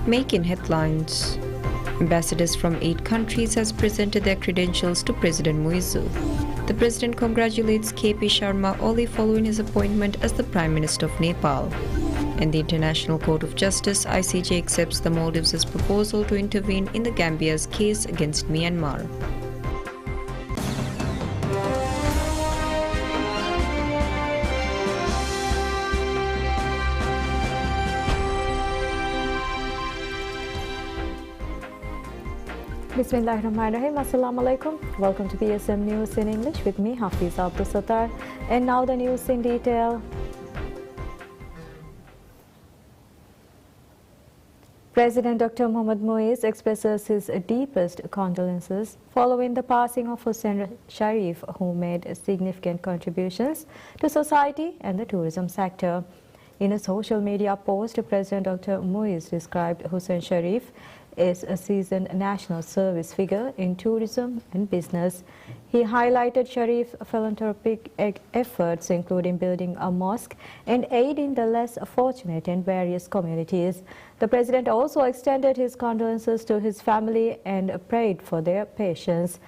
making headlines. Ambassadors from 8 countries has presented their credentials to President Muizzu. The President congratulates KP Sharma Oli following his appointment as the Prime Minister of Nepal. And the International Court of Justice ICJ accepts the Maldives' proposal to intervene in the Gambia's case against Myanmar. Bismillahirrahmanirrahim. Assalamu alaikum. Welcome to PSM News in English with me, Hafiz Abdul Sattar. And now the news in detail. President Dr. Mohammad Muiz expresses his deepest condolences following the passing of Hussein Sharif, who made significant contributions to society and the tourism sector. In a social media post, President Dr. Muiz described Hussein Sharif as a seasoned national service figure in tourism and business. He highlighted Sharif's philanthropic efforts, including building a mosque and aiding the less fortunate in various communities. The President also extended his condolences to his family and prayed for their patience.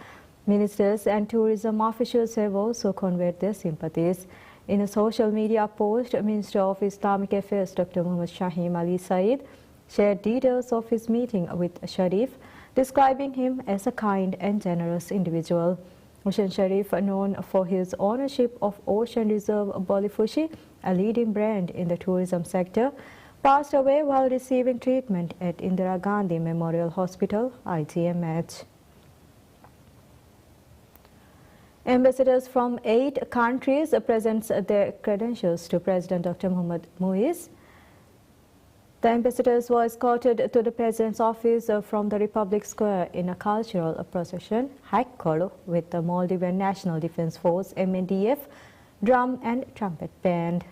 Ministers and tourism officials have also conveyed their sympathies. In a social media post, Minister of Islamic Affairs Dr. Muhammad Shahim Ali Saeed shared details of his meeting with Sharif, describing him as a kind and generous individual. Hussein Sharif, known for his ownership of Ocean Reserve Bolifushi, a leading brand in the tourism sector, passed away while receiving treatment at Indira Gandhi Memorial Hospital, IGMH. Ambassadors from 8 countries present their credentials to President Dr. Mohammad Muiz. The ambassadors were escorted to the President's office from the Republic Square in a cultural procession, Haikolo, with the Maldivian National Defense Force MNDF drum and trumpet band.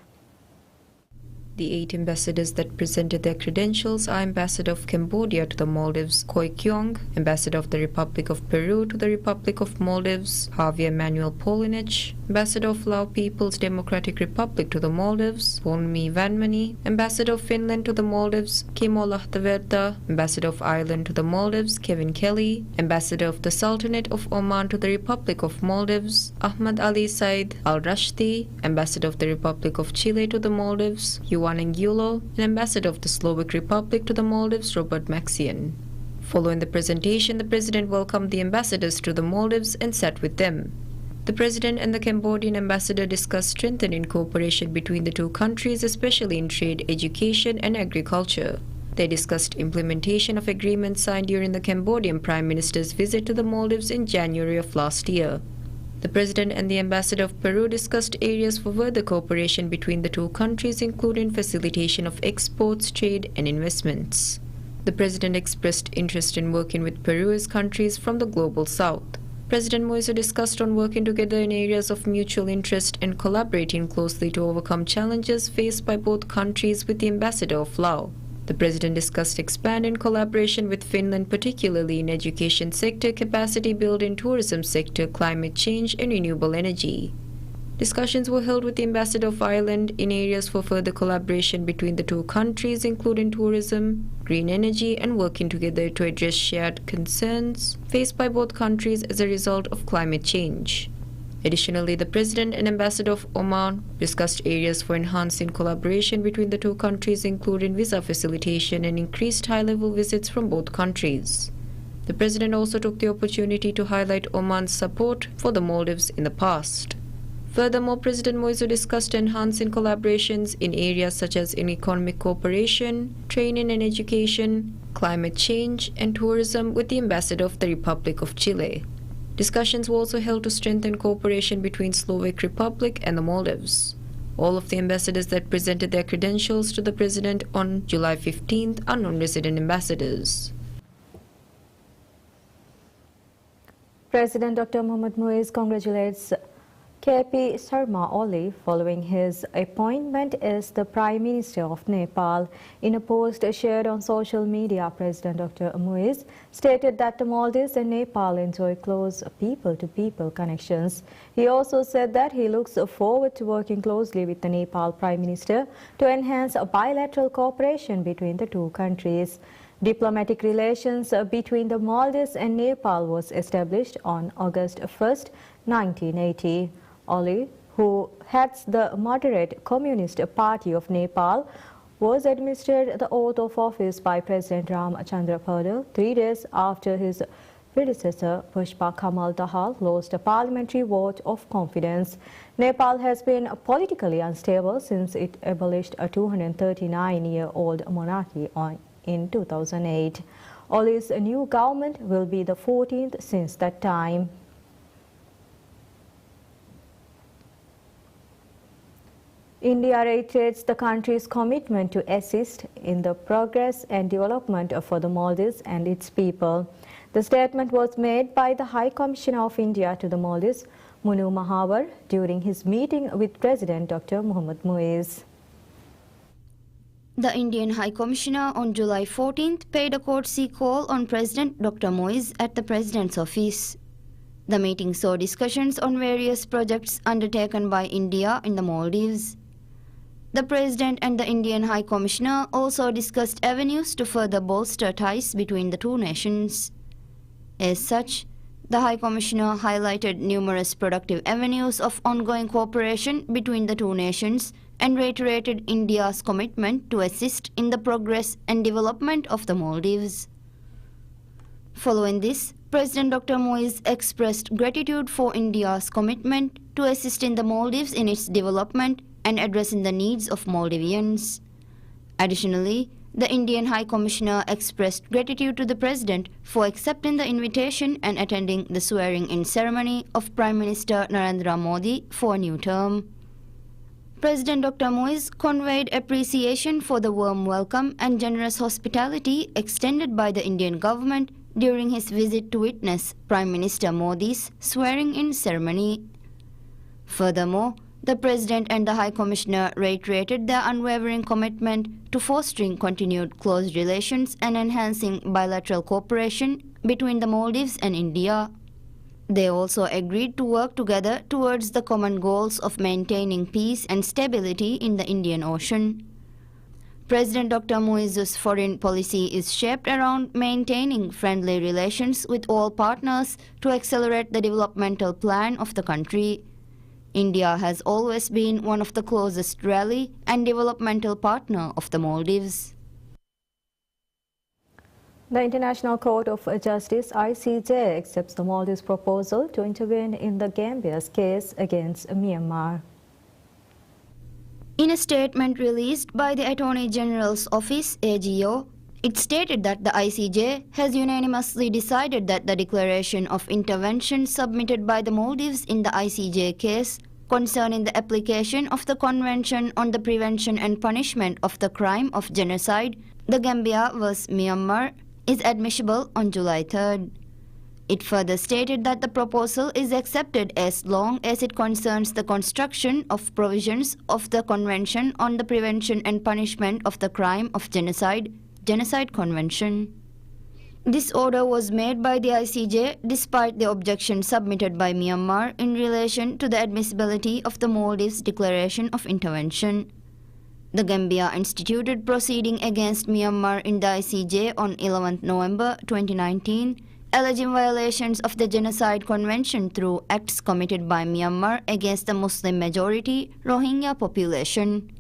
The 8 ambassadors that presented their credentials are Ambassador of Cambodia to the Maldives, Khoi Kyong, Ambassador of the Republic of Peru to the Republic of Maldives, Javier Manuel Polinich, Ambassador of Lao People's Democratic Republic to the Maldives, Ponmi Vanmani, Ambassador of Finland to the Maldives, Kimmo Lahtaverta, Ambassador of Ireland to the Maldives, Kevin Kelly, Ambassador of the Sultanate of Oman to the Republic of Maldives, Ahmad Ali Said Al-Rashdi, Ambassador of the Republic of Chile to the Maldives, Juan Angulo, and Ambassador of the Slovak Republic to the Maldives, Robert Maxian. Following the presentation, the President welcomed the ambassadors to the Maldives and sat with them. The President and the Cambodian ambassador discussed strengthening cooperation between the 2 countries, especially in trade, education, and agriculture. They discussed implementation of agreements signed during the Cambodian Prime Minister's visit to the Maldives in January of last year. The President and the Ambassador of Peru discussed areas for further cooperation between the 2 countries, including facilitation of exports, trade, and investments. The President expressed interest in working with Peru's countries from the global south. President Muizzu discussed on working together in areas of mutual interest and collaborating closely to overcome challenges faced by both countries with the Ambassador of Laos. The President discussed expanding collaboration with Finland, particularly in education sector, capacity building, tourism sector, climate change, and renewable energy. Discussions were held with the Ambassador of Ireland in areas for further collaboration between the 2 countries, including tourism, green energy, and working together to address shared concerns faced by both countries as a result of climate change. Additionally, the President and Ambassador of Oman discussed areas for enhancing collaboration between the 2 countries, including visa facilitation and increased high-level visits from both countries. The President also took the opportunity to highlight Oman's support for the Maldives in the past. Furthermore, President Muizzu discussed enhancing collaborations in areas such as in economic cooperation, training and education, climate change, and tourism with the Ambassador of the Republic of Chile. Discussions were also held to strengthen cooperation between Slovak Republic and the Maldives. All of the ambassadors that presented their credentials to the President on July 15th are non-resident ambassadors. President Dr. Mohammad Muiz congratulates KP Sharma Oli following his appointment as the Prime Minister of Nepal. In a post shared on social media, President Dr. Muiz stated that the Maldives and Nepal enjoy close people-to-people connections. He also said that he looks forward to working closely with the Nepal Prime Minister to enhance bilateral cooperation between the 2 countries. Diplomatic relations between the Maldives and Nepal was established on August 1st, 1980. Ali, who heads the moderate Communist Party of Nepal, was administered the oath of office by President Ramchandra Paudel 3 days after his predecessor Pushpa Kamal Dahal lost a parliamentary vote of confidence. Nepal has been politically unstable since it abolished a 239-year-old monarchy in 2008. Ali's new government will be the 14th since that time. India reiterates the country's commitment to assist in the progress and development for the Maldives and its people. The statement was made by the High Commissioner of India to the Maldives, Munu Mahavar, during his meeting with President Dr. Mohammad Muiz. The Indian High Commissioner on July 14th paid a courtesy call on President Dr. Muiz at the President's office. The meeting saw discussions on various projects undertaken by India in the Maldives. The President and the Indian High Commissioner also discussed avenues to further bolster ties between the two nations. As such, the High Commissioner highlighted numerous productive avenues of ongoing cooperation between the two nations and reiterated India's commitment to assist in the progress and development of the Maldives. Following this, President Dr. Muiz expressed gratitude for India's commitment to assist in the Maldives in its development and addressing the needs of Maldivians. Additionally, the Indian High Commissioner expressed gratitude to the President for accepting the invitation and attending the swearing-in ceremony of Prime Minister Narendra Modi for a new term. President Dr. Muiz conveyed appreciation for the warm welcome and generous hospitality extended by the Indian government during his visit to witness Prime Minister Modi's swearing-in ceremony. Furthermore, the President and the High Commissioner reiterated their unwavering commitment to fostering continued close relations and enhancing bilateral cooperation between the Maldives and India. They also agreed to work together towards the common goals of maintaining peace and stability in the Indian Ocean. President Dr. Muiz's foreign policy is shaped around maintaining friendly relations with all partners to accelerate the developmental plan of the country. India has always been one of the closest rally and developmental partner of the Maldives. The International Court of Justice (ICJ) accepts the Maldives' proposal to intervene in the Gambia's case against Myanmar. In a statement released by the Attorney General's Office (AGO), it stated that the ICJ has unanimously decided that the declaration of intervention submitted by the Maldives in the ICJ case concerning the application of the Convention on the Prevention and Punishment of the Crime of Genocide, the Gambia vs. Myanmar, is admissible on July 3rd. It further stated that the proposal is accepted as long as it concerns the construction of provisions of the Convention on the Prevention and Punishment of the Crime of Genocide, Genocide Convention. This order was made by the ICJ despite the objection submitted by Myanmar in relation to the admissibility of the Maldives' declaration of intervention. The Gambia instituted proceeding against Myanmar in the ICJ on 11 November 2019, alleging violations of the Genocide Convention through acts committed by Myanmar against the Muslim-majority Rohingya population.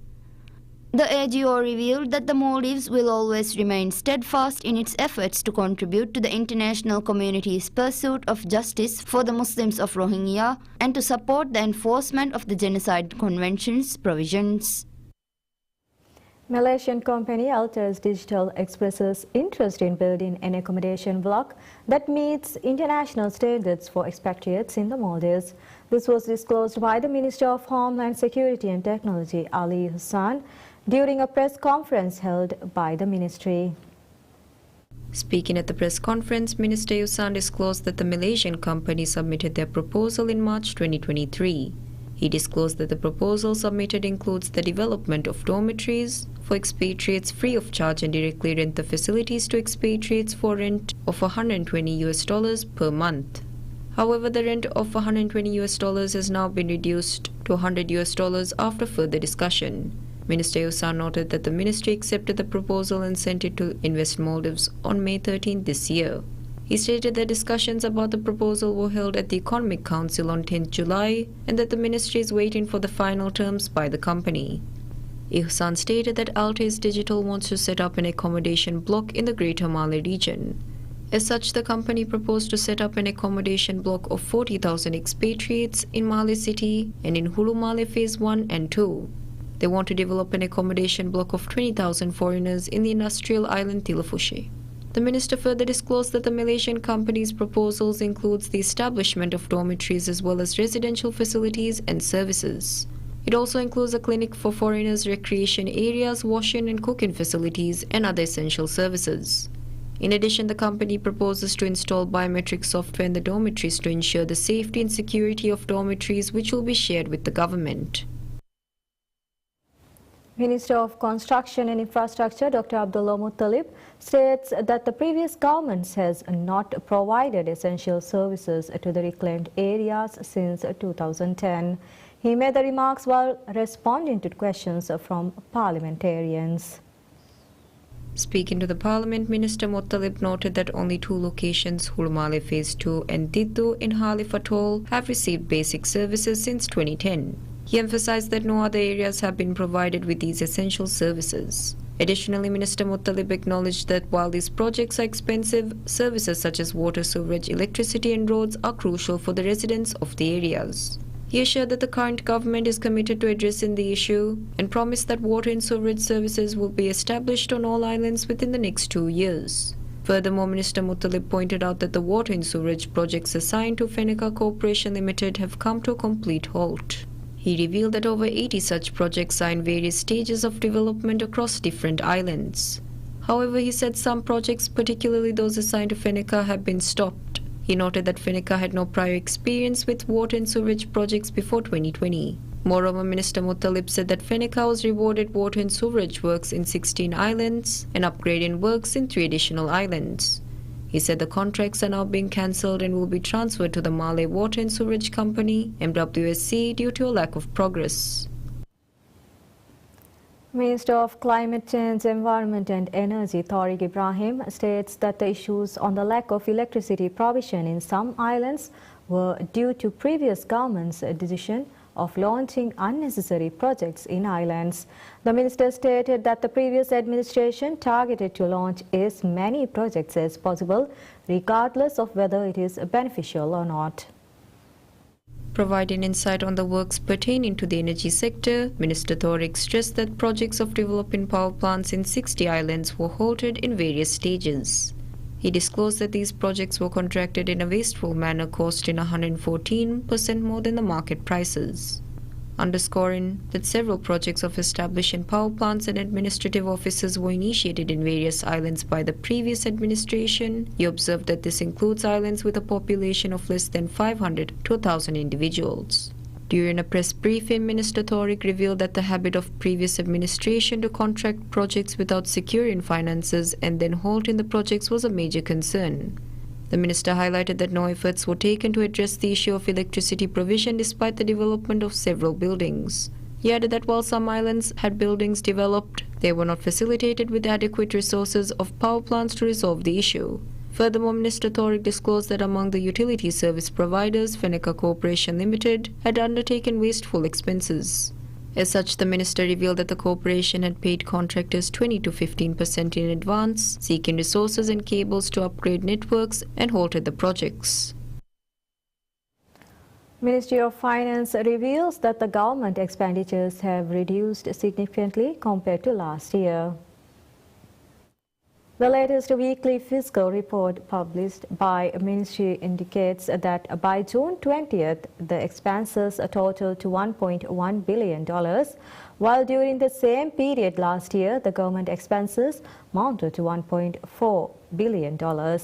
The AGO revealed that the Maldives will always remain steadfast in its efforts to contribute to the international community's pursuit of justice for the Muslims of Rohingya and to support the enforcement of the Genocide Convention's provisions. Malaysian company Alters Digital expresses interest in building an accommodation block that meets international standards for expatriates in the Maldives. This was disclosed by the Minister of Homeland Security and Technology, Ali Hassan, during a press conference held by the ministry. Speaking at the press conference, Minister Yusan disclosed that the Malaysian company submitted their proposal in March 2023. He disclosed that the proposal submitted includes the development of dormitories for expatriates free of charge and directly rent the facilities to expatriates for rent of $120 per month. However, the rent of $120 has now been reduced to $100 after further discussion. Minister Ihsan noted that the ministry accepted the proposal and sent it to Invest Maldives on May 13 this year. He stated that discussions about the proposal were held at the Economic Council on 10 July and that the ministry is waiting for the final terms by the company. Ihsan stated that Altes Digital wants to set up an accommodation block in the Greater Male region. As such, the company proposed to set up an accommodation block of 40,000 expatriates in Male City and in Hulu Male Phase 1 and 2. They want to develop an accommodation block of 20,000 foreigners in the industrial island Tilafushe. The minister further disclosed that the Malaysian company's proposals includes the establishment of dormitories as well as residential facilities and services. It also includes a clinic for foreigners, recreation areas, washing and cooking facilities, and other essential services. In addition, the company proposes to install biometric software in the dormitories to ensure the safety and security of dormitories, which will be shared with the government. Minister of Construction and Infrastructure Dr. Abdullah Muttalib states that the previous government has not provided essential services to the reclaimed areas since 2010. He made the remarks while responding to questions from parliamentarians. Speaking to the Parliament, Minister Muttalib noted that only 2 locations, Hulmale Phase 2 and Diddu in Halif Atoll, have received basic services since 2010. He emphasized that no other areas have been provided with these essential services. Additionally, Minister Muttalib acknowledged that while these projects are expensive, services such as water, sewerage, electricity and roads are crucial for the residents of the areas. He assured that the current government is committed to addressing the issue and promised that water and sewerage services will be established on all islands within the next 2 years. Furthermore, Minister Muttalib pointed out that the water and sewerage projects assigned to Fennica Corporation Limited have come to a complete halt. He revealed that over 80 such projects are in various stages of development across different islands. However, he said some projects, particularly those assigned to Fennica, have been stopped. He noted that Fennica had no prior experience with water and sewerage projects before 2020. Moreover, Minister Muttalib said that Fennica was rewarded water and sewerage works in 16 islands and upgrading works in 3 additional islands. He said the contracts are now being cancelled and will be transferred to the Malay Water and Sewerage Company, MWSC, due to a lack of progress. Minister of Climate Change, Environment and Energy Tariq Ibrahim states that the issues on the lack of electricity provision in some islands were due to previous government's decision of launching unnecessary projects in islands. The minister stated that the previous administration targeted to launch as many projects as possible, regardless of whether it is beneficial or not. Providing insight on the works pertaining to the energy sector, Minister Tariq stressed that projects of developing power plants in 60 islands were halted in various stages. He disclosed that these projects were contracted in a wasteful manner, costing 114% more than the market prices. Underscoring that several projects of establishing power plants and administrative offices were initiated in various islands by the previous administration, he observed that this includes islands with a population of less than 500 to 1,000 individuals. During a press briefing, Minister Tariq revealed that the habit of previous administration to contract projects without securing finances and then halting the projects was a major concern. The minister highlighted that no efforts were taken to address the issue of electricity provision despite the development of several buildings. He added that while some islands had buildings developed, they were not facilitated with adequate resources of power plants to resolve the issue. Furthermore, Minister Tariq disclosed that among the utility service providers, Fennica Corporation Limited had undertaken wasteful expenses. As such, the minister revealed that the corporation had paid contractors 20 to 15% in advance, seeking resources and cables to upgrade networks, and halted the projects. Ministry of Finance reveals that the government expenditures have reduced significantly compared to last year. The latest weekly fiscal report published by Ministry indicates that by June 20th, the expenses totaled to $1.1 billion, while during the same period last year, the government expenses amounted to $1.4 billion.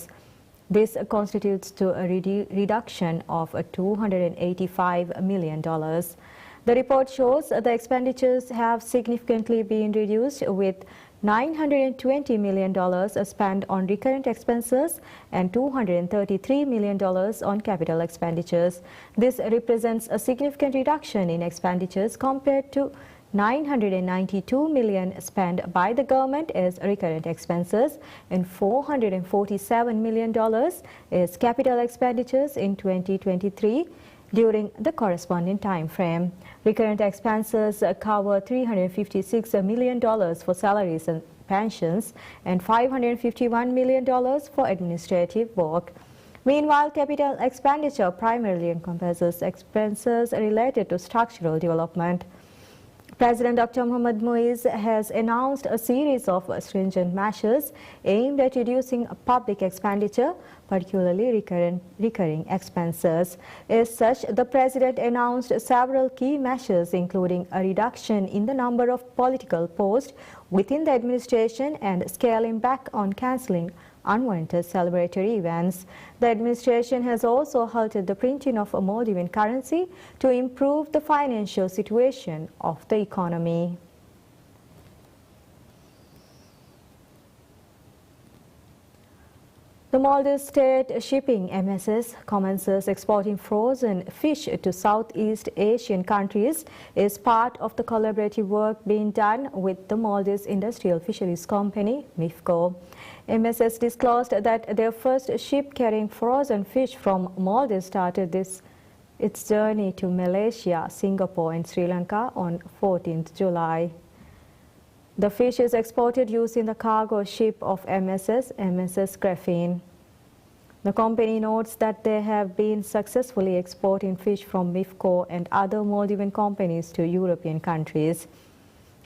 This constitutes to a reduction of $285 million. The report shows the expenditures have significantly been reduced, with $920 million spent on recurrent expenses and $233 million on capital expenditures. This represents a significant reduction in expenditures compared to 992 million spent by the government as recurrent expenses and $447 million as capital expenditures in 2023 during the corresponding time frame. Recurrent expenses cover $356 million for salaries and pensions and $551 million for administrative work. Meanwhile, capital expenditure primarily encompasses expenses related to structural development. President Dr. Mohamed Moise has announced a series of stringent measures aimed at reducing public expenditure, particularly recurring expenses. As such, the President announced several key measures, including a reduction in the number of political posts within the administration and scaling back on cancelling unwanted celebratory events. The administration has also halted the printing of a Maldivian currency to improve the financial situation of the economy. The Maldives State Shipping MSS commences exporting frozen fish to Southeast Asian countries as part of the collaborative work being done with the Maldives Industrial Fisheries Company, MIFCO. MSS disclosed that their first ship carrying frozen fish from Maldives started its journey to Malaysia, Singapore and Sri Lanka on 14th July. The fish is exported using the cargo ship of MSS Graphene. The company notes that they have been successfully exporting fish from MIFCO and other Maldivian companies to European countries.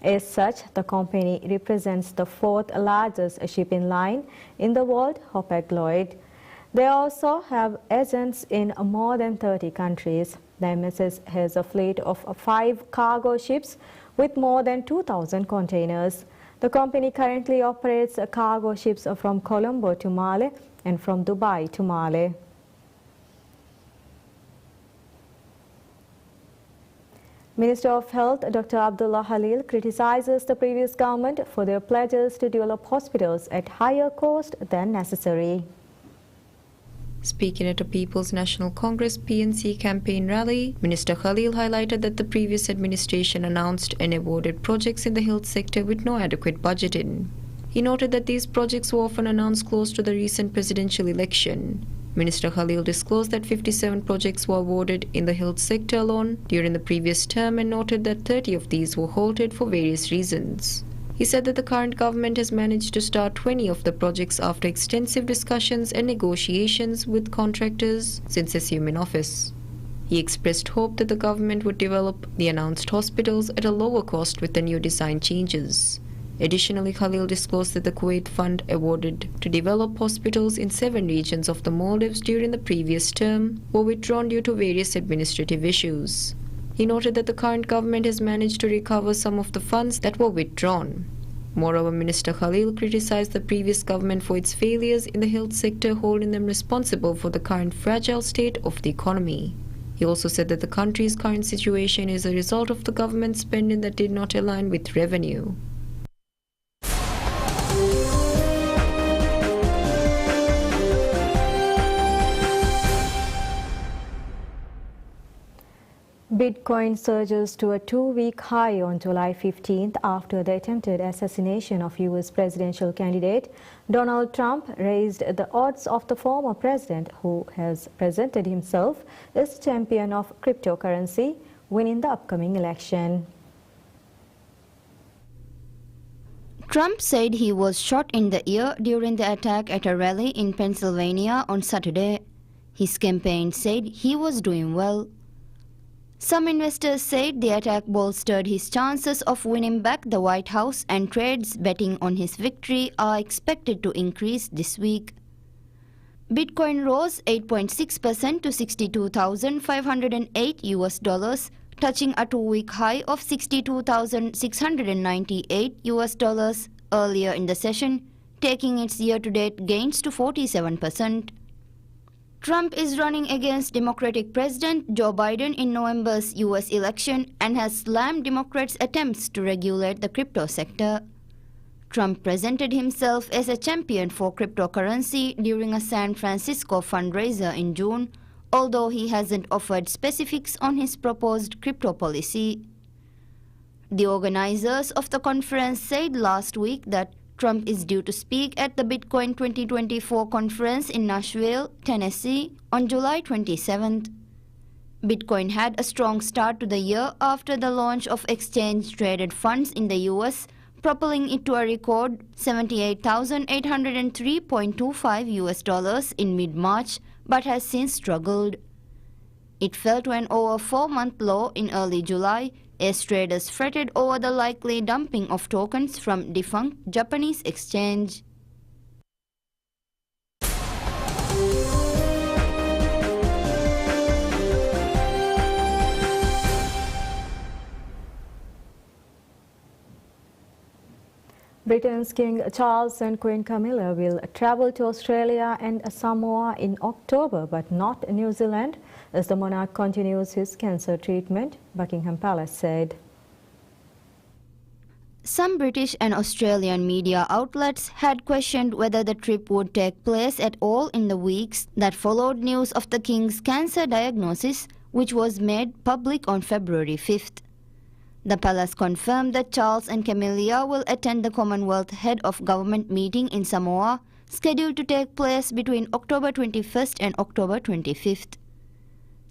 As such, the company represents the fourth largest shipping line in the world, Hapag-Lloyd. They also have agents in more than 30 countries. The MSS has a fleet of 5 cargo ships with more than 2,000 containers. The company currently operates cargo ships from Colombo to Male and from Dubai to Male. Minister of Health Dr. Abdullah Halil criticizes the previous government for their pledges to develop hospitals at higher cost than necessary. Speaking at a People's National Congress PNC campaign rally, Minister Khalil highlighted that the previous administration announced and awarded projects in the health sector with no adequate budgeting. He noted that these projects were often announced close to the recent presidential election. Minister Khalil disclosed that 57 projects were awarded in the health sector alone during the previous term and noted that 30 of these were halted for various reasons. He said that the current government has managed to start 20 of the projects after extensive discussions and negotiations with contractors since assuming office. He expressed hope that the government would develop the announced hospitals at a lower cost with the new design changes. Additionally, Khalil disclosed that the Kuwait Fund awarded to develop hospitals in 7 regions of the Maldives during the previous term were withdrawn due to various administrative issues. He noted that the current government has managed to recover some of the funds that were withdrawn. Moreover, Minister Khalil criticized the previous government for its failures in the health sector, holding them responsible for the current fragile state of the economy. He also said that the country's current situation is a result of the government spending that did not align with revenue. Bitcoin surges to a 2-week high on July 15th after the attempted assassination of U.S. presidential candidate Donald Trump raised the odds of the former president, who has presented himself as champion of cryptocurrency, winning the upcoming election. Trump said he was shot in the ear during the attack at a rally in Pennsylvania on Saturday. His campaign said he was doing well. Some investors said the attack bolstered his chances of winning back the White House, and trades betting on his victory are expected to increase this week. Bitcoin rose 8.6% to $62,508, touching a 2-week high of $62,698 earlier in the session, taking its year-to-date gains to 47%. Trump is running against Democratic President Joe Biden in November's U.S. election and has slammed Democrats' attempts to regulate the crypto sector. Trump presented himself as a champion for cryptocurrency during a San Francisco fundraiser in June, although he hasn't offered specifics on his proposed crypto policy. The organizers of the conference said last week that Trump is due to speak at the Bitcoin 2024 conference in Nashville, Tennessee on July 27th. Bitcoin had a strong start to the year after the launch of exchange-traded funds in the US, propelling it to a record $78,803.25 in mid-March, but has since struggled. It fell to an over 4-month low in early July as traders fretted over the likely dumping of tokens from defunct Japanese exchange. Britain's King Charles and Queen Camilla will travel to Australia and Samoa in October, but not New Zealand, as the monarch continues his cancer treatment, Buckingham Palace said. Some British and Australian media outlets had questioned whether the trip would take place at all in the weeks that followed news of the King's cancer diagnosis, which was made public on February 5th. The palace confirmed that Charles and Camilla will attend the Commonwealth Head of Government meeting in Samoa, scheduled to take place between October 21st and October 25th.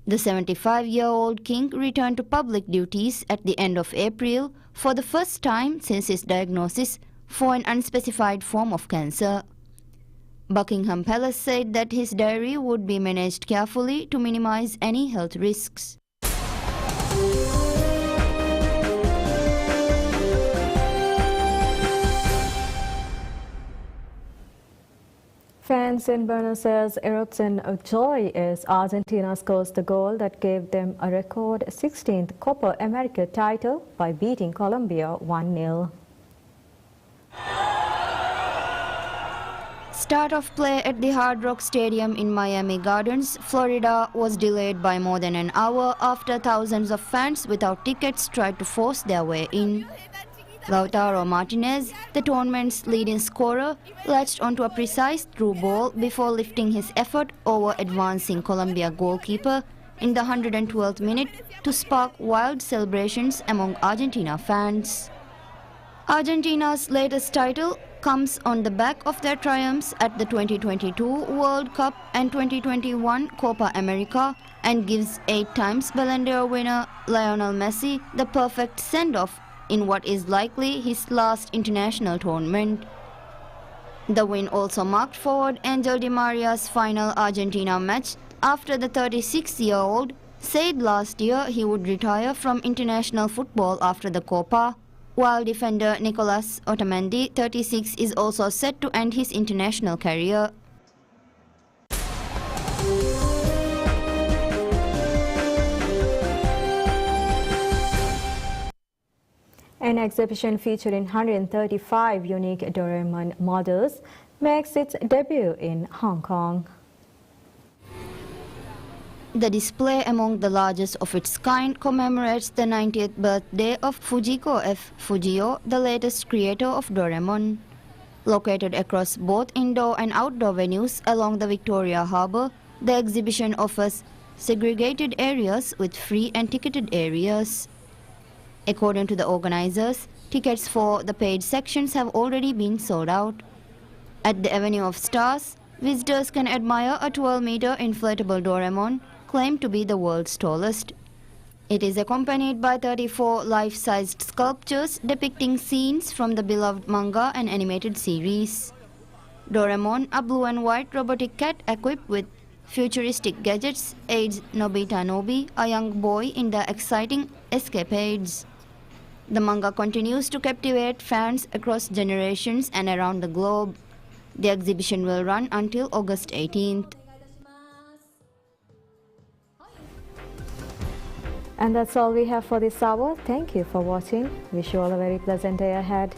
The 75-year-old king returned to public duties at the end of April for the first time since his diagnosis for an unspecified form of cancer. Buckingham Palace said that his diary would be managed carefully to minimize any health risks. Fans in Buenos Aires erupted in joy as Argentina scores the goal that gave them a record 16th Copa America title by beating Colombia 1-0. Start of play at the Hard Rock Stadium in Miami Gardens, Florida was delayed by more than an hour after thousands of fans without tickets tried to force their way in. Lautaro Martinez, the tournament's leading scorer, latched onto a precise through ball before lifting his effort over advancing Colombia goalkeeper in the 112th minute to spark wild celebrations among Argentina fans. Argentina's latest title comes on the back of their triumphs at the 2022 World Cup and 2021 Copa America and gives 8 times Ballon d'Or winner Lionel Messi the perfect send-off in what is likely his last international tournament. The win also marked forward Angel Di Maria's final Argentina match after the 36-year-old said last year he would retire from international football after the Copa, while defender Nicolas Otamendi, 36, is also set to end his international career. An exhibition featuring 135 unique Doraemon models makes its debut in Hong Kong. The display, among the largest of its kind, commemorates the 90th birthday of Fujiko F. Fujio, the latest creator of Doraemon. Located across both indoor and outdoor venues along the Victoria Harbour, the exhibition offers segregated areas with free and ticketed areas. According to the organizers, tickets for the paid sections have already been sold out. At the Avenue of Stars, visitors can admire a 12-meter inflatable Doraemon, claimed to be the world's tallest. It is accompanied by 34 life-sized sculptures depicting scenes from the beloved manga and animated series. Doraemon, a blue and white robotic cat equipped with futuristic gadgets, aids Nobita Nobi, a young boy in the exciting escapades. The manga continues to captivate fans across generations and around the globe. The exhibition will run until August 18th. And that's all we have for this hour. Thank you for watching. Wish you all a very pleasant day ahead.